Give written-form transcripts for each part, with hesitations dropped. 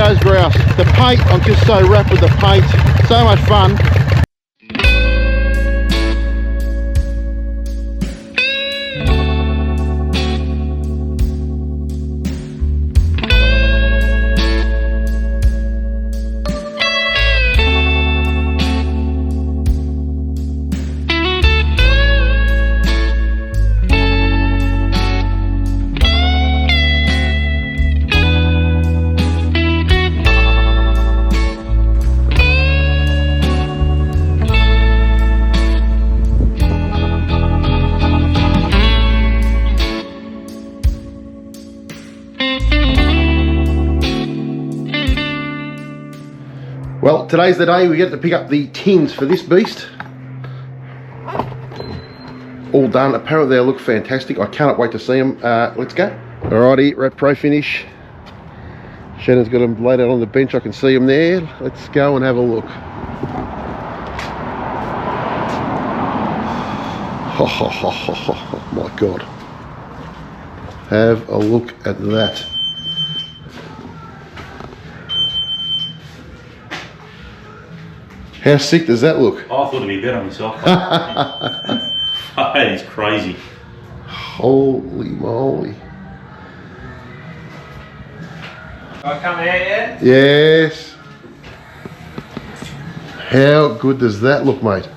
those grouse. The paint, I'm just so wrapped with the paint. So much fun. Well, today's the day we get to pick up the tins for this beast. All done. Apparently they look fantastic. I cannot wait to see them. Let's go. Alrighty, we're at Pro Finish. Shannon's got them laid out on the bench. I can see them there. Let's go and have a look. Oh my God. Have a look at that. How sick does that look? Oh, I thought it'd be better myself. That is crazy. Holy moly. I come out yet? Yes. How good does that look, mate?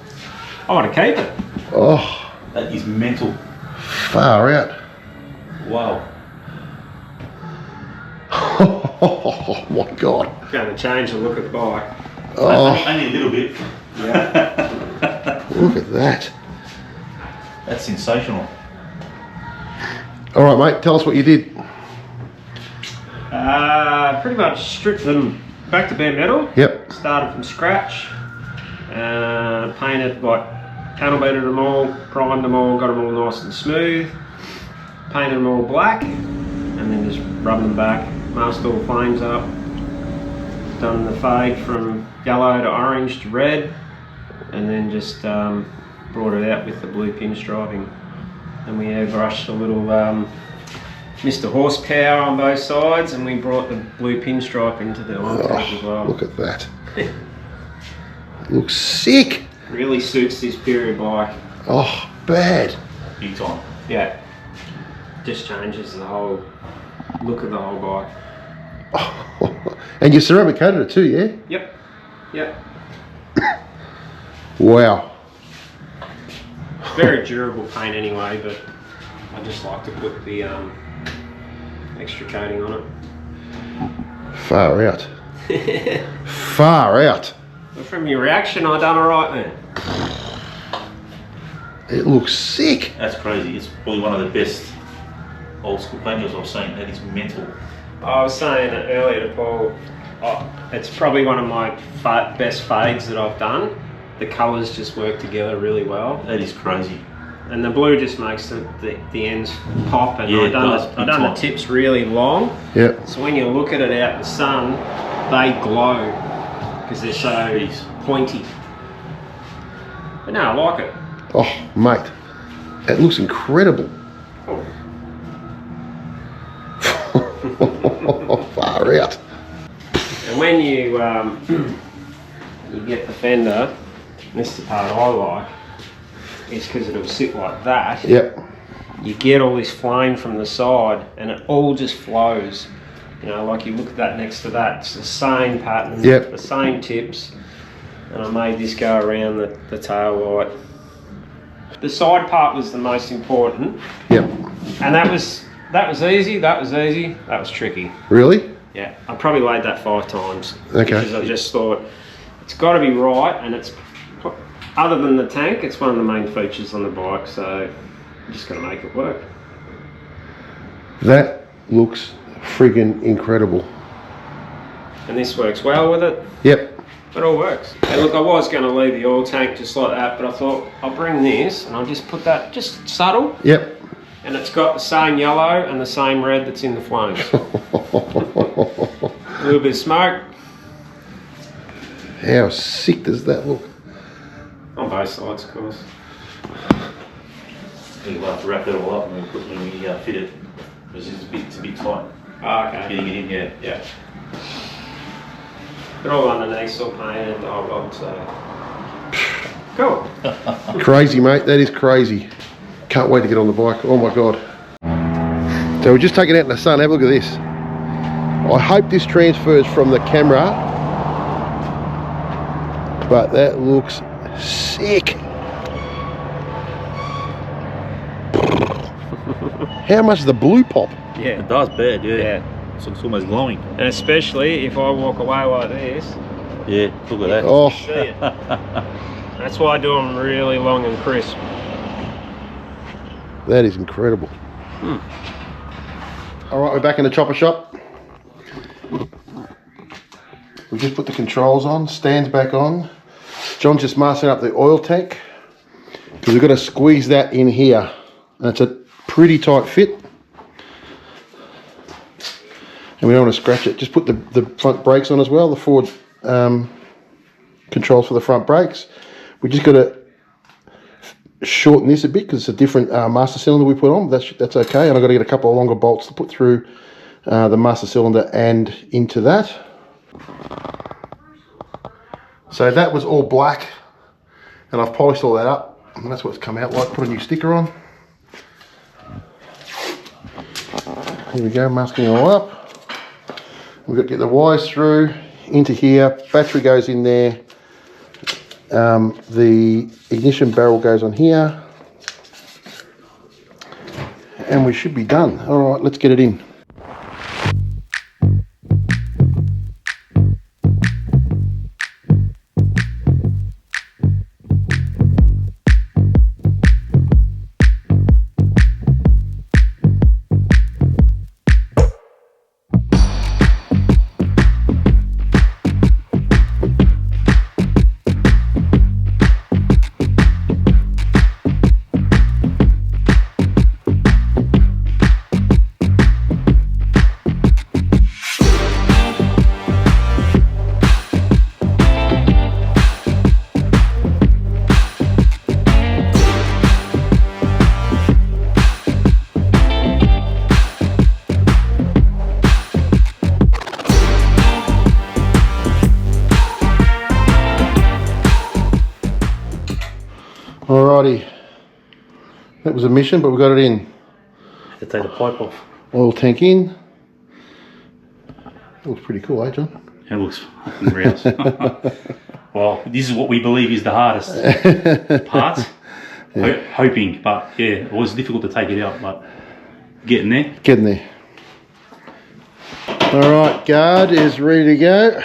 I want to keep it. Oh. That is mental. Far out. Wow. Oh my God. It's going to change the look of the bike. Oh. Only a little bit. Yeah. Look at that. That's sensational. All right, mate, tell us what you did. Pretty much stripped them back to bare metal. Yep. Started from scratch. Painted, like, panel beaded them all, primed them all, got them all nice and smooth. Painted them all black, and then just rubbed them back. Masked all flames up. Done the fade from yellow to orange to red, and then just brought it out with the blue pinstriping. And we airbrushed a little Mr. Horsepower on both sides, and we brought the blue pinstripe into the on top as well. Look at that. It looks sick. Really suits this period bike. Oh, bad. Big time. Yeah. Just changes the whole look of the whole bike. Oh, and you ceramic coated it too, yeah? Yep. Yep. Wow. Very durable paint anyway, but I just like to put the extra coating on it. Far out. Far out. But from your reaction, I done alright, man. It looks sick. That's crazy. It's probably one of the best old school paint jobs I've seen. That is mental. I was saying earlier to Paul, it's probably one of my best fades that I've done. The colours just work together really well. That is crazy. And the blue just makes the ends pop, and Yeah, I've done the tips really long. Yep. So when you look at it out in the sun, they glow because they're so pointy. But no, I like it. Oh, mate. It looks incredible. Oh. Far out. And when you you get the fender, and this is the part I like, is because it'll sit like that. Yep. You get all this flame from the side, and it all just flows. You know, like you look at that next to that, it's the same pattern, yep. The same tips, and I made this go around the tail light. The side part was the most important. Yep. And that was easy, that was tricky. Really? Yeah, I probably laid that 5 times. Okay. Because I just thought, it's got to be right, and it's, other than the tank, it's one of the main features on the bike, so you just got to make it work. That looks friggin' incredible. And this works well with it. Yep. It all works. And look, I was going to leave the oil tank just like that, but I thought I'll bring this and I'll just put that just subtle. Yep. And it's got the same yellow and the same red that's in the flames. A little bit of smoke. How sick does that look? On both sides, of course. We'll have to wrap that all up and when we fit it, because it's a bit tight. Oh, okay. Getting it in here. Yeah. They're all underneath, still painted, oh well, so. Cool. Crazy, mate. That is crazy. Can't wait to get on the bike. Oh my God. So we're just taking it out in the sun. Have a look at this. I hope this transfers from the camera, but that looks sick. How much does the blue pop? Yeah. It does bad, yeah. Yeah. It's almost glowing. And especially if I walk away like this. Yeah, look at that. Oh, See it. That's why I do them really long and crisp. that is incredible. All right, we're back in the chopper shop. We just put the controls on, stands back on. John's just mastering up the oil tank because we've got to squeeze that in here. That's a pretty tight fit. And we don't want to scratch it. Just put the front brakes on as well, the forward controls for the front brakes. We just got to shorten this a bit because it's a different master cylinder we put on. That's okay. And I've got to get a couple of longer bolts to put through the master cylinder and into that. So that was all black, and I've polished all that up, and that's what it's come out like. Put a new sticker on. Here we go, masking all up. We've got to get the wires through into here. Battery goes in there. The ignition barrel goes on here, and we should be done. All right, let's get it in. Alrighty, that was a mission, but we got it in. To take the pipe off. Oil tank in. That looks pretty cool, eh, John? It looks fucking grouse. Well, this is what we believe is the hardest part. Yeah. Hoping, but yeah, it was difficult to take it out, but getting there. Getting there. Alright, guard is ready to go.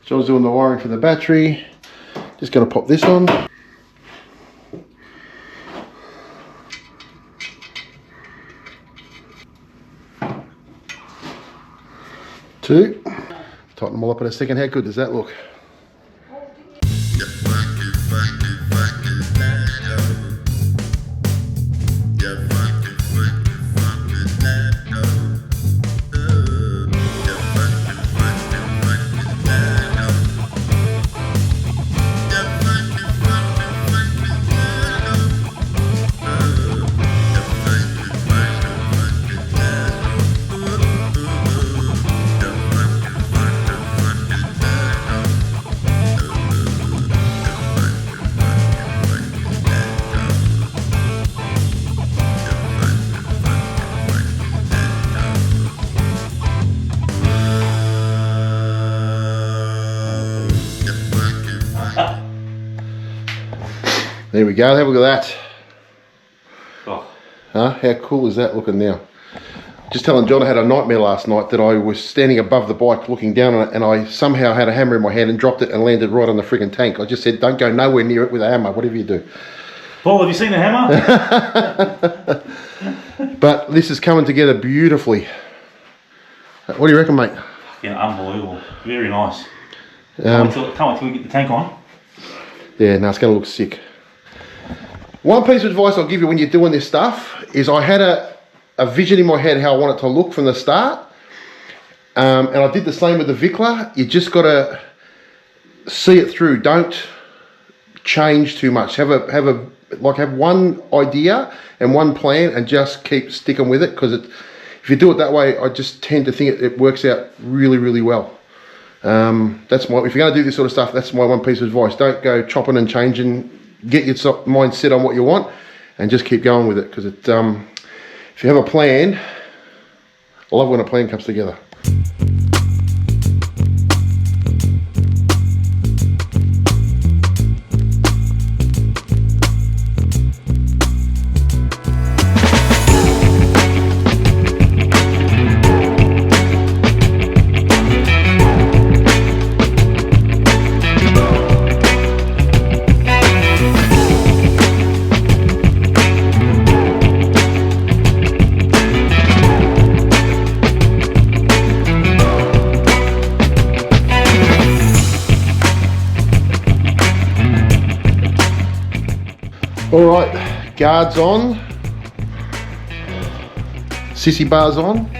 John's doing the wiring for the battery. Just going to pop this on. Two. Tighten them all up in a second. How good does that look? There we go, have a look at that. Oh. Huh? How cool is that looking now? Just telling John I had a nightmare last night that I was standing above the bike looking down on it, and I somehow had a hammer in my hand and dropped it and landed right on the friggin' tank. I just said, don't go nowhere near it with a hammer, whatever you do. Paul, have you seen the hammer? But this is coming together beautifully. What do you reckon, mate? Yeah, unbelievable. Very nice. Can't wait till we get the tank on. Yeah, no, it's going to look sick. One piece of advice I'll give you when you're doing this stuff is I had a vision in my head how I want it to look from the start. And I did the same with the Vikla. You just got to see it through. Don't change too much. Have one idea and one plan and just keep sticking with it, because if you do it that way, I just tend to think it works out really, really well. That's my, if you're going to do this sort of stuff, that's my one piece of advice. Don't go chopping and changing. Get your mind set on what you want and just keep going with it, because it, if you have a plan, I love when a plan comes together. Alright, guards on, sissy bars on.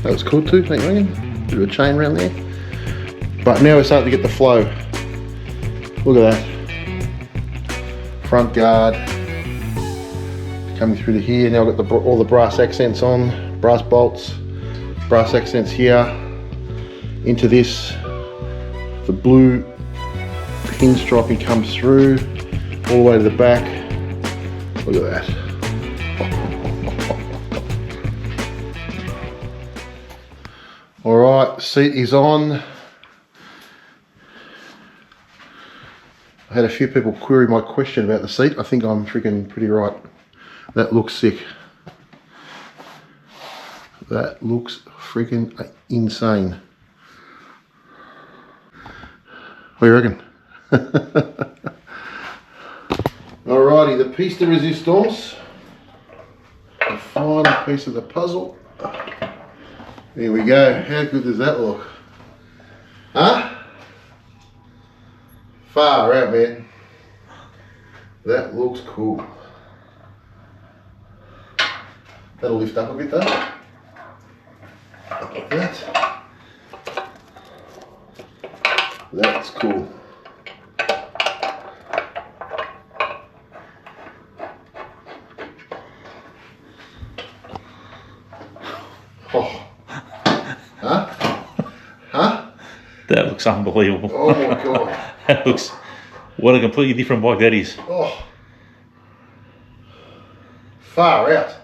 That was cool too, thank you, Regan. Bit of a chain around there. But now we're starting to get the flow. Look at that. Front guard coming through to here. Now I've got all the brass accents on, brass bolts, brass accents here, into this. The blue pinstriping comes through all the way to the back. Look at that. All right, seat is on. I had a few people query my question about the seat. I think I'm freaking pretty right. That looks sick. That looks freaking insane. What do you reckon? Alrighty, the piece de resistance, the final piece of the puzzle. There we go. How good does that look? Huh? Far out, man. That looks cool. That'll lift up a bit though. Like that. That's cool. Oh. Huh? Huh? That looks unbelievable. Oh my god. That looks, what a completely different bike that is. Oh. Far out.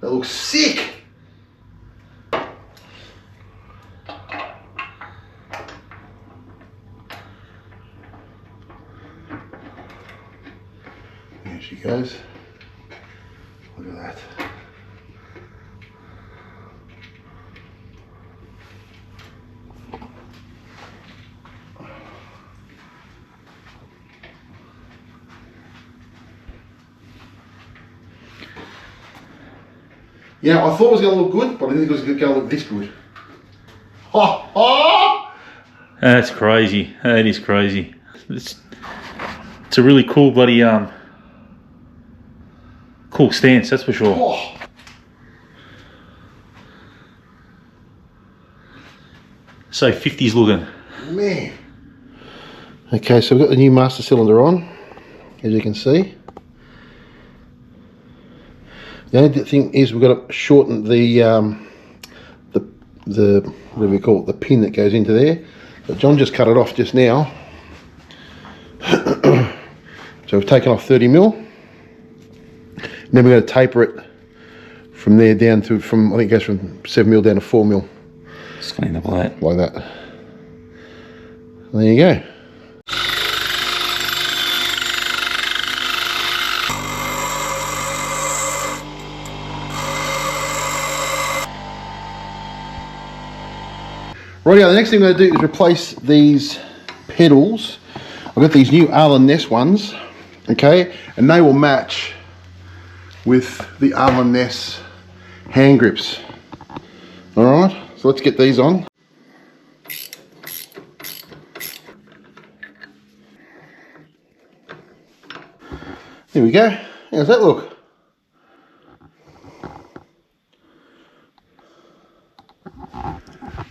That looks sick. There she goes. Look at that. Yeah, I thought it was going to look good, but I didn't think it was going to look this good. Oh, oh! That's crazy. That is crazy. It's a really cool bloody cool stance, that's for sure. Oh. So 50s looking. Man. Okay, so we've got the new master cylinder on, as you can see. The only thing is we've got to shorten the what do we call it, the pin that goes into there. But John just cut it off just now. So we've taken off 30mm. And then we're going to taper it from there down to, I think it goes from 7mm down to 4mm. Just clean the plate. Like that. There you go. Rightio, the next thing I'm going to do is replace these pedals. I've got these new Arlen-Ness ones, okay, and they will match with the Arlen-Ness hand grips. Alright, so let's get these on. There we go. How's that look?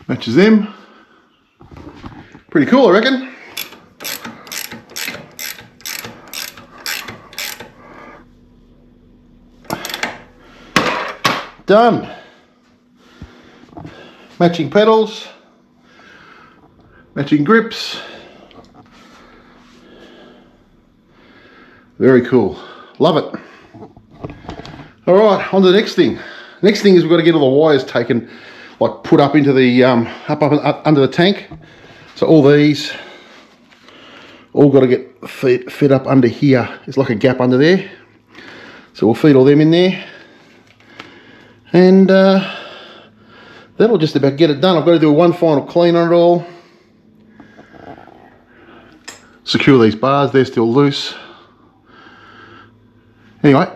Matches them. Pretty cool, I reckon. Done. Matching pedals, matching grips. Very cool. Love it. All right, on to the next thing. Next thing is we've got to get all the wires taken, like put up into the up under the tank. So all these all got to get fed up under here. It's like a gap under there. So we'll feed all them in there, and that'll just about get it done. I've got to do one final clean on it all. Secure these bars, they're still loose. Anyway,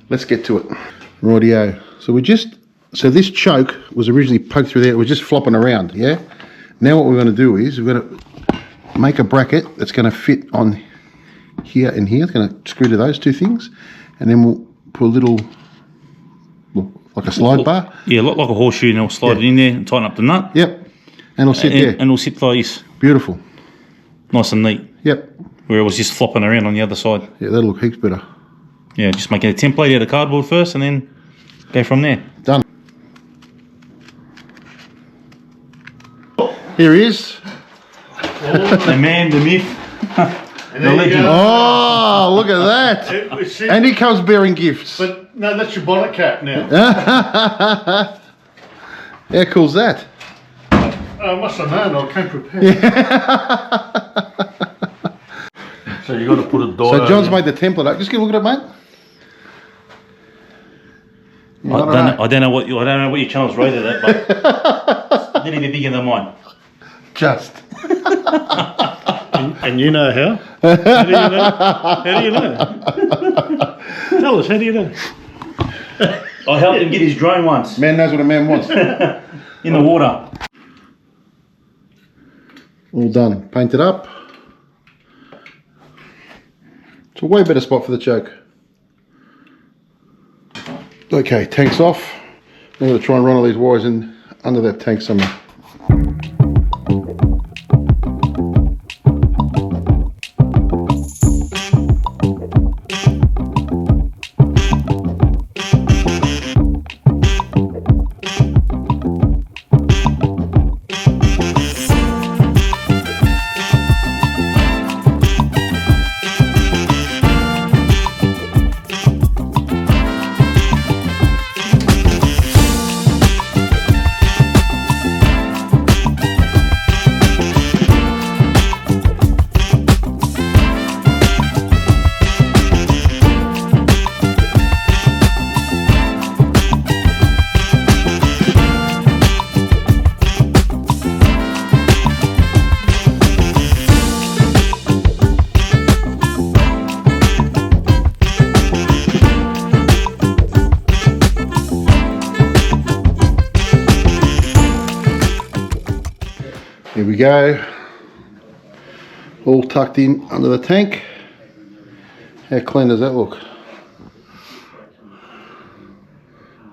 let's get to it. Rightio. So this choke was originally poked through there. It was just flopping around, yeah? Now what we're going to do is we're going to make a bracket that's going to fit on here and here. It's going to screw to those two things. And then we'll put a little, like a slide bar. Yeah, like a horseshoe, and it'll slide it in there and tighten up the nut. Yep. And it'll sit there. And it'll sit like this. Beautiful. Nice and neat. Yep. Where it was just flopping around on the other side. Yeah, that'll look heaps better. Yeah, just making a template out of cardboard first and then go from there. Done. Here he is. The man, the myth, the legend. Oh, look at that. And he comes bearing gifts. But no, that's your bonnet cap now. How cool's that? I must have known, I came prepared. So you got to put a door. So John's made the template up. Just get a look at it, mate. I don't know what your channel's rated at, but a little bit bigger than mine. Just. And you know how? How do you know? How do you know? Tell us, how do you know? I helped him get his drone once. Man knows what a man wants. In the water. All done. Painted up. It's a way better spot for the choke. Okay, tank's off. I'm going to try and run all these wires in under that tank somewhere. Here we go, all tucked in under the tank. How clean does that look?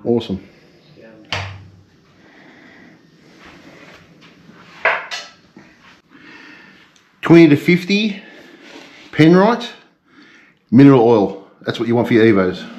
Awesome. $20 to $50 penrite, mineral oil. That's what you want for your Evos.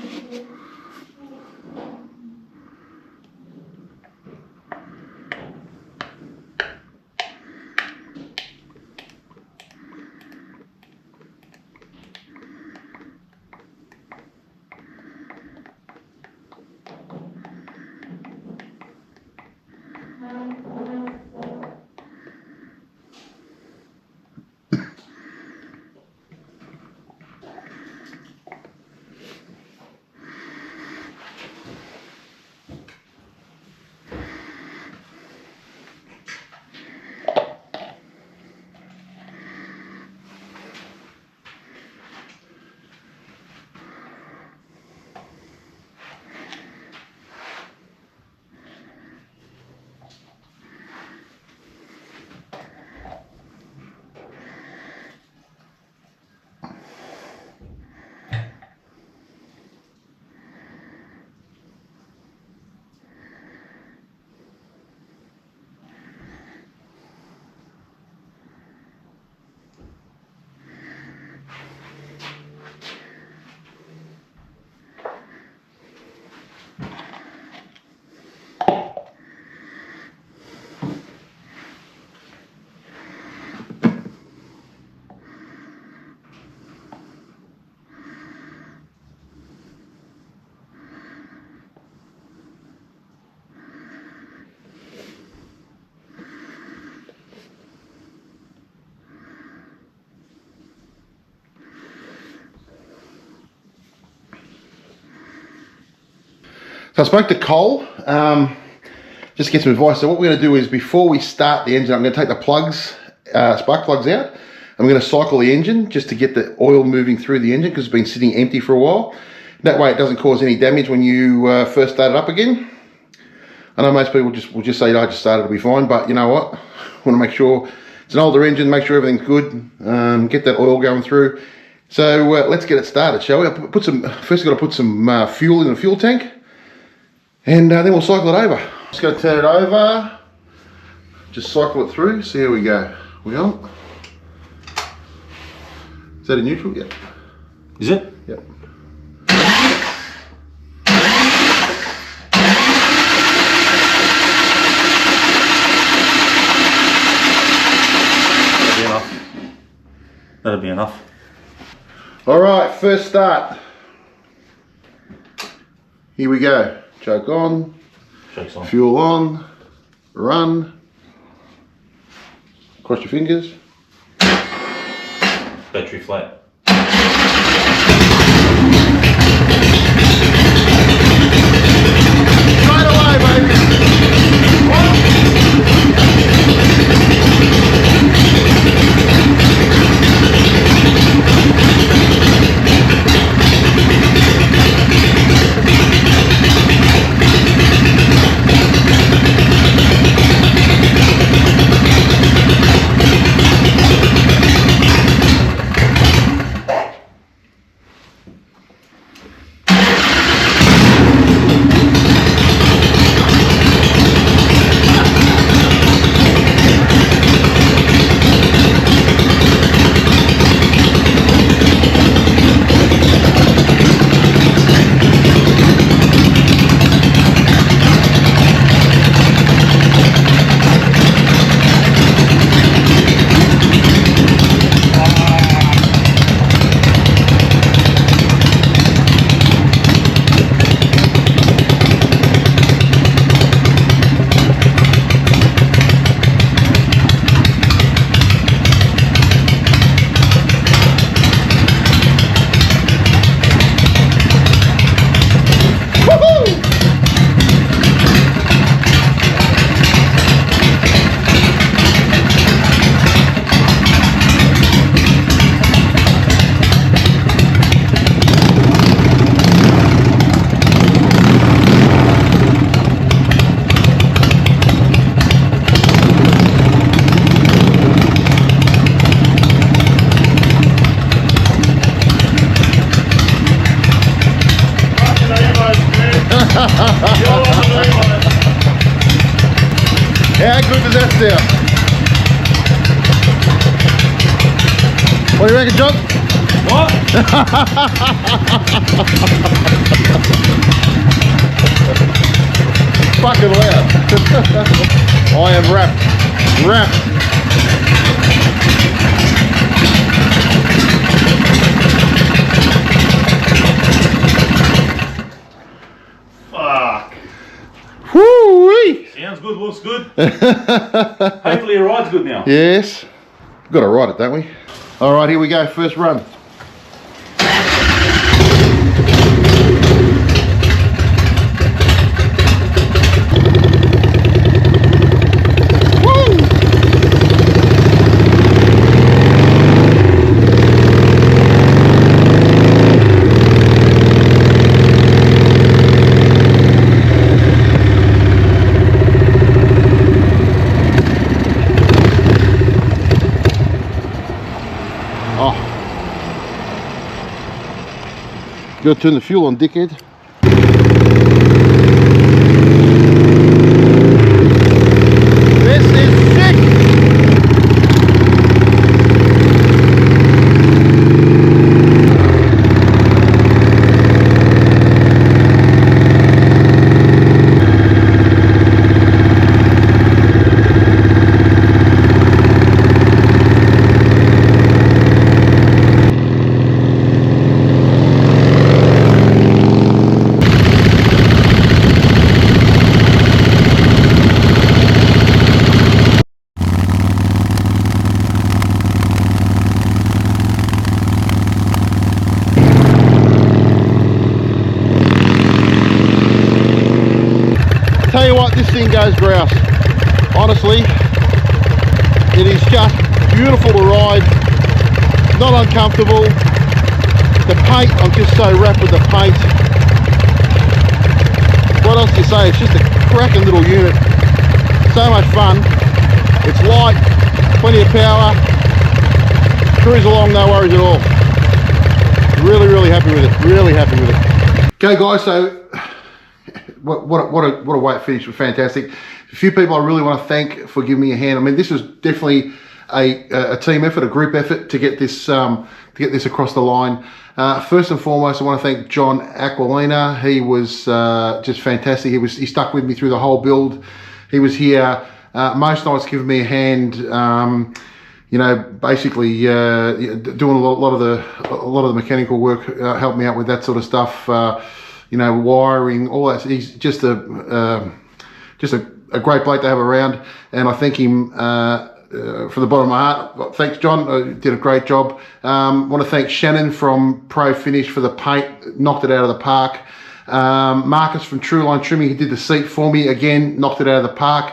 So I spoke to Cole, just to get some advice. So what we're going to do is, before we start the engine, I'm going to take the plugs, spark plugs out. I'm going to cycle the engine just to get the oil moving through the engine, because it's been sitting empty for a while. That way it doesn't cause any damage when you first start it up again. I know most people will just say, I just started, it'll be fine, but you know what? I want to make sure it's an older engine, make sure everything's good, get that oil going through. So let's get it started, shall we? First I've got to put some fuel in the fuel tank, and then we'll cycle it over. Just going to turn it over, just cycle it through, see how we go. We on? Is that in neutral? Yep. Is it? Yep. That'll be enough. All right, first start. Here we go. Choke on. Choke's on. Fuel on. Run. Cross your fingers. Battery flat. Straight away, baby. How good does that sound? What do you reckon, John? What? Fucking loud. I am wrapped. Fuck. Whoo-wee. Sounds good, looks good. Hopefully your ride's good now. Yes. We've got to ride it, don't we? All right, here we go. First run. Gotta turn the fuel on, dickhead. This is sick! grouse. Honestly, it is just beautiful to ride, not uncomfortable. The paint, I'm just so wrapped with the paint. What else do you say? It's just a cracking little unit. So much fun. It's light, plenty of power. Cruise along, no worries at all. Really happy with it. Really happy with it. Okay, guys. So what a weight finish. Was fantastic. A few people I really want to thank for giving me a hand. I mean, this was definitely a team effort, a group effort to get this across the line. First and foremost, I want to thank John Aquilina. He was just fantastic. He stuck with me through the whole build. He was here most nights giving me a hand. You know, basically doing a lot of the mechanical work, helped me out with that sort of stuff. You know, wiring, all that. He's just a great bloke to have around, and I thank him from the bottom of my heart. Thanks, John. Did a great job. Want to thank Shannon from Pro Finish for the paint. Knocked it out of the park. Marcus from Truline Trimming, he did the seat for me. Again, knocked it out of the park.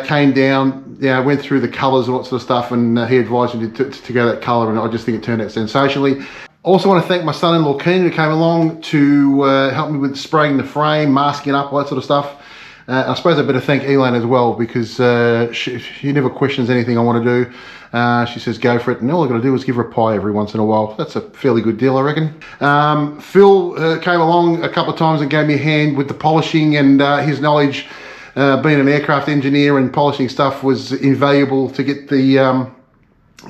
Came down, went through the colours and all that sort of stuff, and he advised me to go that colour, and I just think it turned out sensationally. Also want to thank my son-in-law Keenan, who came along to help me with spraying the frame, masking up, all that sort of stuff. I suppose I better thank Elaine as well, because she never questions anything I want to do. She says go for it, and all I got to do is give her a pie every once in a while. That's a fairly good deal, I reckon. Phil came along a couple of times and gave me a hand with the polishing, and his knowledge, being an aircraft engineer and polishing stuff, was invaluable to get the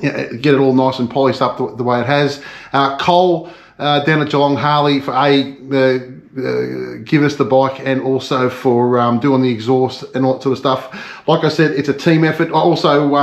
get it all nice and polished up the way it has. Cole down at Geelong Harley for giving us the bike, and also for doing the exhaust and all that sort of stuff. Like I said, it's a team effort. Also,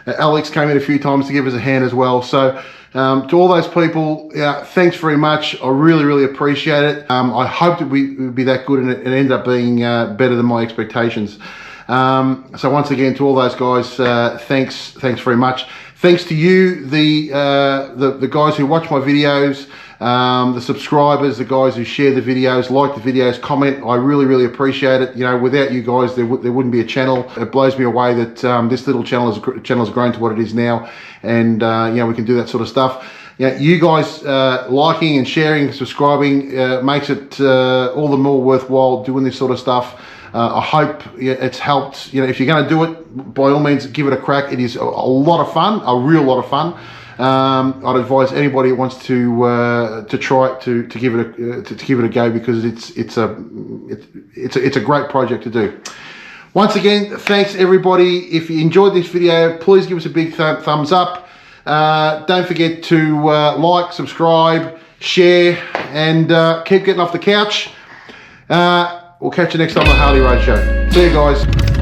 Alex came in a few times to give us a hand as well. So to all those people, thanks very much. I really appreciate it. I hoped it would be that good, and it ended up being better than my expectations. So once again, to all those guys, thanks very much. Thanks to you, the guys who watch my videos, the subscribers, the guys who share the videos, like the videos, comment. I really appreciate it. You know, without you guys, there wouldn't be a channel. It blows me away that this little channel has grown to what it is now, and you know, we can do that sort of stuff. You guys liking and sharing, subscribing makes it all the more worthwhile doing this sort of stuff. I hope it's helped. You know, if you're going to do it, by all means, give it a crack. It is a lot of fun, a real lot of fun. I'd advise anybody who wants to try it to give it a go, because it's a great project to do. Once again, thanks everybody. If you enjoyed this video, please give us a big thumbs up. Don't forget to like, subscribe, share, and keep getting off the couch. We'll catch you next time on the Harley Road Show. See you guys.